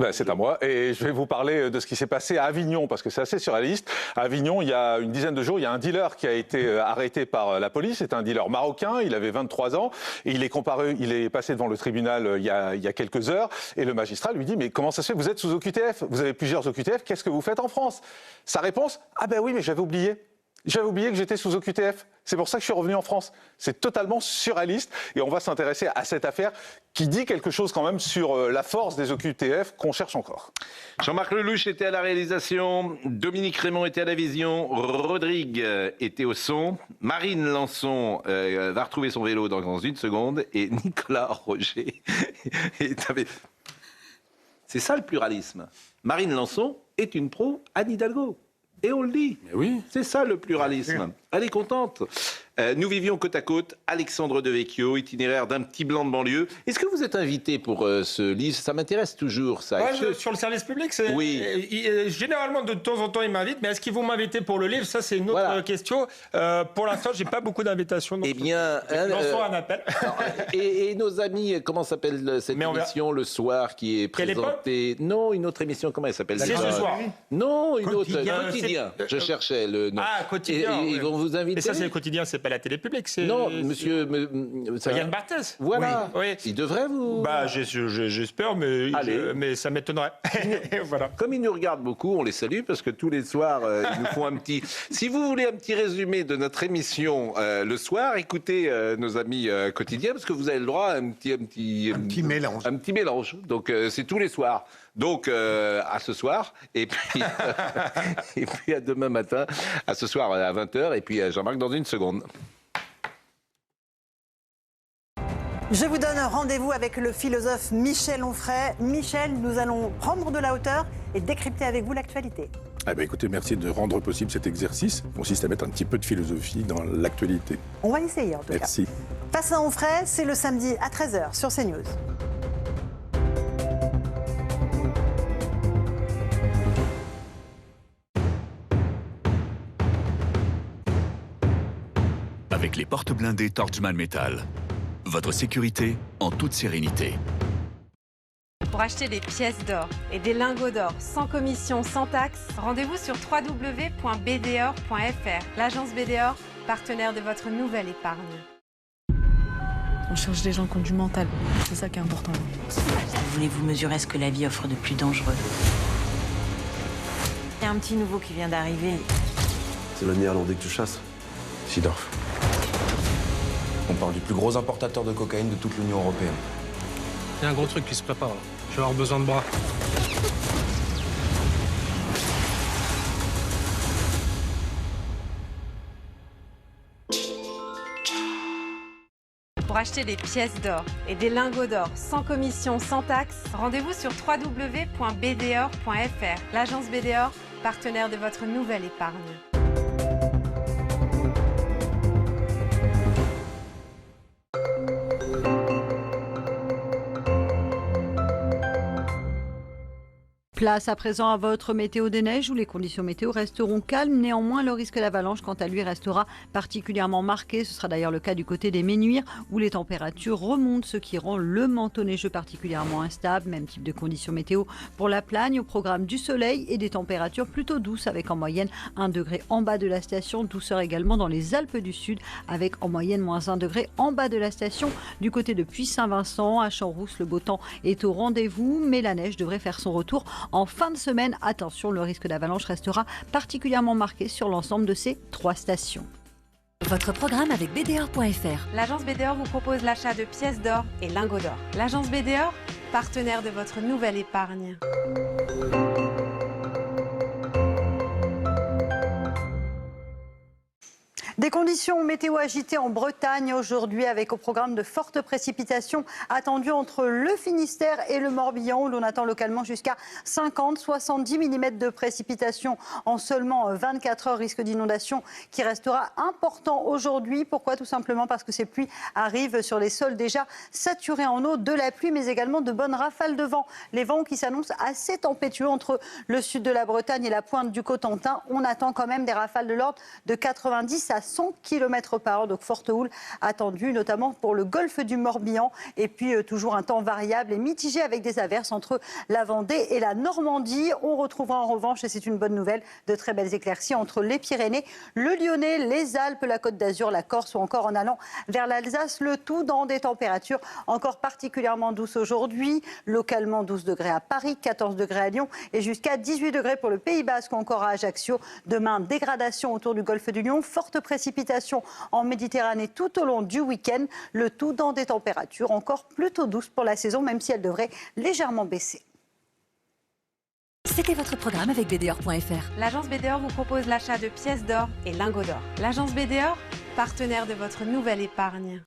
Ben, c'est à moi et je vais vous parler de ce qui s'est passé à Avignon parce que c'est assez surréaliste. À Avignon, il y a une dizaine de jours, il y a un dealer qui a été arrêté par la police. C'est un dealer marocain, il avait 23 ans et il est passé devant le tribunal il y a quelques heures et le magistrat lui dit « Mais comment ça se fait, vous êtes sous OQTF, vous avez plusieurs OQTF, qu'est-ce que vous faites en France ?» Sa réponse « Ah ben oui, mais j'avais oublié. J'avais oublié que j'étais sous OQTF. C'est pour ça que je suis revenu en France. » C'est totalement surréaliste et on va s'intéresser à cette affaire qui dit quelque chose quand même sur la force des OQTF qu'on cherche encore. Jean-Marc Lelouch était à la réalisation, Dominique Raymond était à la vision, Rodrigue était au son, Marine Lançon va retrouver son vélo dans une seconde et Nicolas Roger est avec... C'est ça le pluralisme. Marine Lançon est une pro Anne Hidalgo. Et on le dit. Mais oui. C'est ça le pluralisme. Elle est contente. Nous vivions côte à côte. Alexandre Devecchio, itinéraire d'un petit blanc de banlieue. Est-ce que vous êtes invité pour ce livre? Ça m'intéresse toujours, ça. Ouais, sur le service public, c'est... Oui. Généralement, de temps en temps, ils m'invitent. Mais est-ce qu'ils vont m'inviter pour le livre? Ça, c'est une autre question. Pour l'instant, j'ai pas beaucoup d'invitations. Eh bien... lançons un appel. et nos amis, comment s'appelle cette émission le soir qui est présentée? Non, une autre émission, comment elle s'appelle? C'est ce soir. Non, une autre. Quotidien. Je cherchais le nom. Ah, Quotidien. Et ils vont vous inviter. Mais ça, c'est le Quotidien, c'est pas la télé publique. Non, monsieur... Yann Barthès. Voilà. Oui. Il devrait vous... Bah, j'espère, mais ça m'étonnerait. Voilà. Comme ils nous regardent beaucoup, on les salue parce que tous les soirs, ils nous font un petit... Si vous voulez un petit résumé de notre émission le soir, écoutez nos amis quotidiens parce que vous avez le droit à un petit mélange. Un petit mélange. Donc, c'est tous les soirs. Donc, à ce soir, et puis, et puis à demain matin, à ce soir à 20h, et puis à Jean-Marc dans une seconde. Je vous donne rendez-vous avec le philosophe Michel Onfray. Michel, nous allons prendre de la hauteur et décrypter avec vous l'actualité. Eh ben écoutez, merci de rendre possible cet exercice. Il consiste à mettre un petit peu de philosophie dans l'actualité. On va essayer en tout cas. Merci. Face à Onfray, c'est le samedi à 13h sur CNews. Avec les portes blindées Torchman Metal. Votre sécurité en toute sérénité. Pour acheter des pièces d'or et des lingots d'or sans commission, sans taxe, rendez-vous sur www.bdor.fr. L'agence BDOR, partenaire de votre nouvelle épargne. On cherche des gens qui ont du mental. C'est ça qui est important. Voulez-vous mesurer ce que la vie offre de plus dangereux? Il y a un petit nouveau qui vient d'arriver. C'est le néerlandais que tu chasses? Sidorf. On parle du plus gros importateur de cocaïne de toute l'Union européenne. Il y a un gros truc qui se prépare là. Je vais avoir besoin de bras. Pour acheter des pièces d'or et des lingots d'or sans commission, sans taxe, rendez-vous sur www.bdor.fr. L'agence BDOR, partenaire de votre nouvelle épargne. Place à présent à votre météo des neiges où les conditions météo resteront calmes. Néanmoins, le risque d'avalanche, quant à lui, restera particulièrement marqué. Ce sera d'ailleurs le cas du côté des Ménuires où les températures remontent, ce qui rend le manteau neigeux particulièrement instable. Même type de conditions météo pour la Plagne. Au programme du soleil et des températures plutôt douces avec en moyenne 1 degré en bas de la station. Douceur également dans les Alpes du Sud avec en moyenne moins 1 degré en bas de la station. Du côté de Puy-Saint-Vincent, à Champs-Rousse, le beau temps est au rendez-vous, mais la neige devrait faire son retour en fin de semaine. Attention, le risque d'avalanche restera particulièrement marqué sur l'ensemble de ces 3 stations. Votre programme avec BDOR.fr. L'agence BDOR vous propose l'achat de pièces d'or et lingots d'or. L'agence BDOR, partenaire de votre nouvelle épargne. Des conditions météo agitées en Bretagne aujourd'hui avec au programme de fortes précipitations attendues entre le Finistère et le Morbihan où l'on attend localement jusqu'à 50-70 mm de précipitations en seulement 24 heures. Risque d'inondation qui restera important aujourd'hui. Pourquoi? Tout simplement parce que ces pluies arrivent sur les sols déjà saturés en eau, de la pluie mais également de bonnes rafales de vent. Les vents qui s'annoncent assez tempétueux entre le sud de la Bretagne et la pointe du Cotentin. On attend quand même des rafales de l'ordre de 90 à 100 km/h. Donc forte houle attendue, notamment pour le golfe du Morbihan. Et puis toujours un temps variable et mitigé avec des averses entre la Vendée et la Normandie. On retrouvera en revanche, et c'est une bonne nouvelle, de très belles éclaircies entre les Pyrénées, le Lyonnais, les Alpes, la Côte d'Azur, la Corse ou encore en allant vers l'Alsace. Le tout dans des températures encore particulièrement douces aujourd'hui. Localement 12 degrés à Paris, 14 degrés à Lyon et jusqu'à 18 degrés pour le Pays Basque ou encore à Ajaccio. Demain, dégradation autour du golfe du Lion, forte précipitation en Méditerranée tout au long du week-end. Le tout dans des températures encore plutôt douces pour la saison, même si elle devrait légèrement baisser. C'était votre programme avec BDOR.fr. L'agence BDOR vous propose l'achat de pièces d'or et lingots d'or. L'agence BDOR, partenaire de votre nouvelle épargne.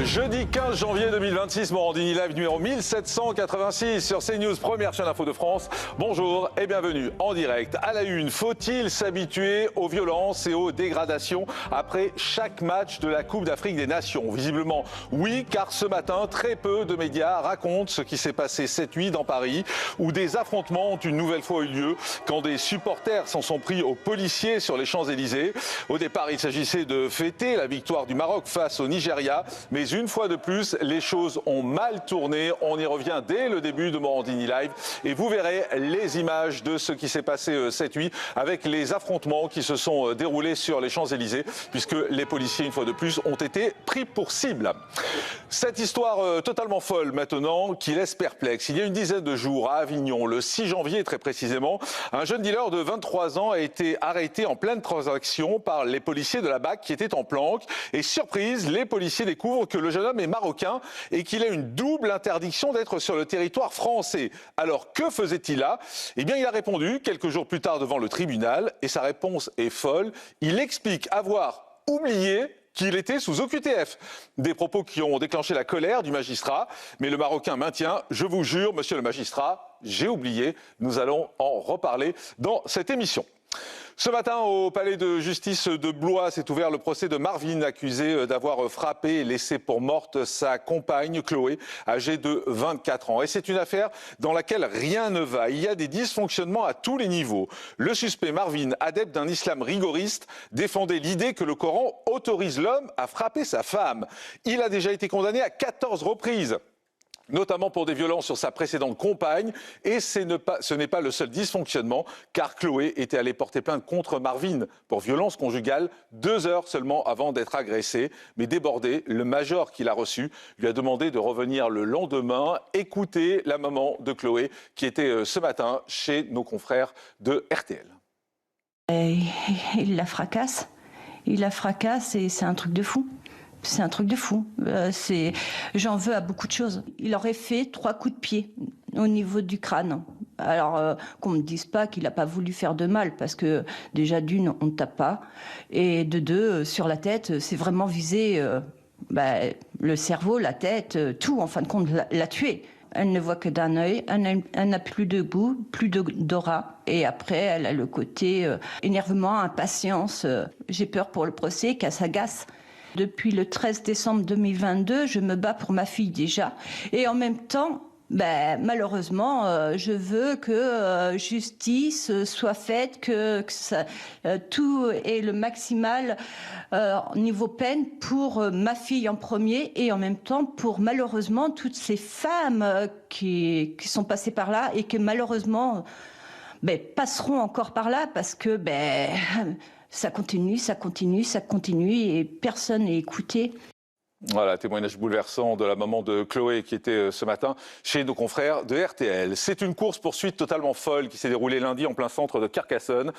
Jeudi 15 janvier 2026, Morandini Live numéro 1786 sur CNews, première chaîne info de France. Bonjour et bienvenue en direct. À la une, faut-il s'habituer aux violences et aux dégradations après chaque match de la Coupe d'Afrique des Nations? Visiblement oui, car ce matin, très peu de médias racontent ce qui s'est passé cette nuit dans Paris, où des affrontements ont une nouvelle fois eu lieu quand des supporters s'en sont pris aux policiers sur les Champs-Élysées. Au départ, il s'agissait de fêter la victoire du Maroc face au Nigeria. Mais une fois de plus, les choses ont mal tourné. On y revient dès le début de Morandini Live. Et vous verrez les images de ce qui s'est passé cette nuit avec les affrontements qui se sont déroulés sur les Champs-Élysées, puisque les policiers, une fois de plus, ont été pris pour cible. Cette histoire totalement folle maintenant qui laisse perplexe. Il y a une dizaine de jours à Avignon, le 6 janvier très précisément, un jeune dealer de 23 ans a été arrêté en pleine transaction par les policiers de la BAC qui étaient en planque. Et surprise, les policiers découvrent que le jeune homme est marocain et qu'il a une double interdiction d'être sur le territoire français. Alors que faisait-il là? Eh bien, il a répondu quelques jours plus tard devant le tribunal et sa réponse est folle. Il explique avoir oublié qu'il était sous OQTF. Des propos qui ont déclenché la colère du magistrat. Mais le Marocain maintient, je vous jure, monsieur le magistrat, j'ai oublié. Nous allons en reparler dans cette émission. Ce matin, au palais de justice de Blois, s'est ouvert le procès de Marvin, accusé d'avoir frappé et laissé pour morte sa compagne Chloé, âgée de 24 ans. Et c'est une affaire dans laquelle rien ne va. Il y a des dysfonctionnements à tous les niveaux. Le suspect Marvin, adepte d'un islam rigoriste, défendait l'idée que le Coran autorise l'homme à frapper sa femme. Il a déjà été condamné à 14 reprises, notamment pour des violences sur sa précédente compagne. Et ce n'est pas le seul dysfonctionnement, car Chloé était allée porter plainte contre Marvin pour violence conjugale 2 heures seulement avant d'être agressée. Mais débordé, le major qui l'a reçu lui a demandé de revenir le lendemain. Écoutez la maman de Chloé qui était ce matin chez nos confrères de RTL. Il la fracasse et c'est un truc de fou. C'est un truc de fou. J'en veux à beaucoup de choses. Il aurait fait 3 coups de pied au niveau du crâne. Alors, qu'on ne me dise pas qu'il n'a pas voulu faire de mal, parce que déjà d'une, on ne tape pas. Et de 2, sur la tête, c'est vraiment visé le cerveau, la tête, tout, en fin de compte, l'a tué. Elle ne voit que d'un œil, elle n'a plus de goût, plus d'aura. Et après, elle a le côté énervement, impatience. J'ai peur pour le procès, qu'elle s'agace. Depuis le 13 décembre 2022, je me bats pour ma fille déjà. Et en même temps, malheureusement, je veux que justice soit faite, que tout est le maximal niveau peine pour ma fille en premier et en même temps pour malheureusement toutes ces femmes qui sont passées par là et que malheureusement passeront encore par là parce que ça continue et personne n'est écouté. Voilà, témoignage bouleversant de la maman de Chloé qui était ce matin chez nos confrères de RTL. C'est une course-poursuite totalement folle qui s'est déroulée lundi en plein centre de Carcassonne.